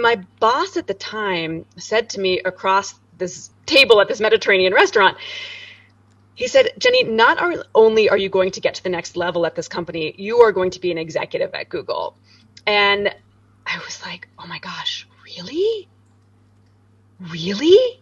My boss at the time said to me across this table at this Mediterranean restaurant, he said, Jenny, not only are you going to get to the next level at this company, you are going to be an executive at Google. And I was like, oh my gosh, really? Really?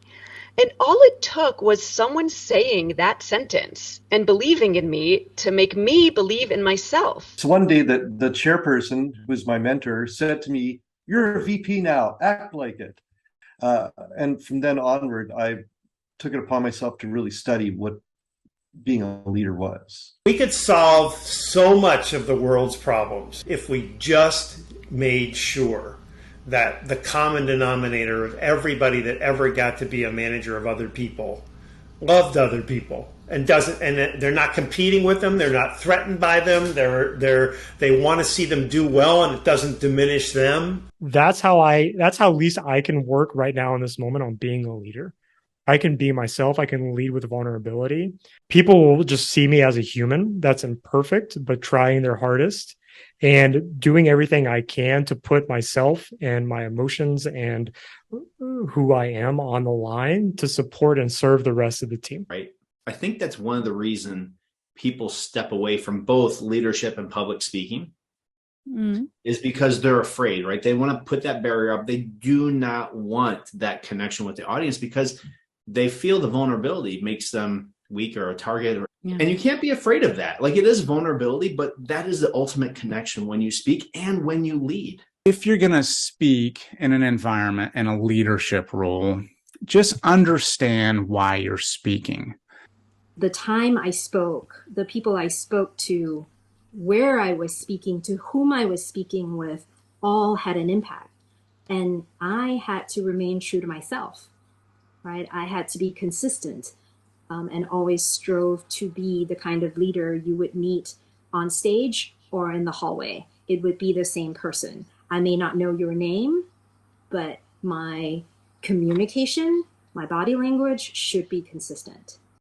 And all it took was someone saying that sentence and believing in me to make me believe in myself. So one day that the chairperson, who was my mentor, said to me, "You're a VP now, act like it." And from then onward, I took it upon myself to really study what being a leader was. We could solve so much of the world's problems if we just made sure that the common denominator of everybody that ever got to be a manager of other people loved other people and they're not competing with them, they're not threatened by them, they want to see them do well and it doesn't diminish them. That's how at least I can work right now in this moment on being a leader. I can be myself. I can lead with vulnerability. People will just see me as a human that's imperfect, but trying their hardest and doing everything I can to put myself and my emotions and who I am on the line to support and serve the rest of the team. Right. I think that's one of the reasons people step away from both leadership and public speaking is because they're afraid, right? They want to put that barrier up. They do not want that connection with the audience because they feel the vulnerability makes them weak or a target. And you can't be afraid of that. Like, it is vulnerability, but that is the ultimate connection when you speak and when you lead. If you're going to speak in an environment in a leadership role, just understand why you're speaking. The time I spoke, the people I spoke to, where I was speaking, to whom I was speaking with, all had an impact. And I had to remain true to myself, right? I had to be consistent. And always strove to be the kind of leader you would meet on stage or in the hallway. It would be the same person. I may not know your name, but my communication, my body language should be consistent.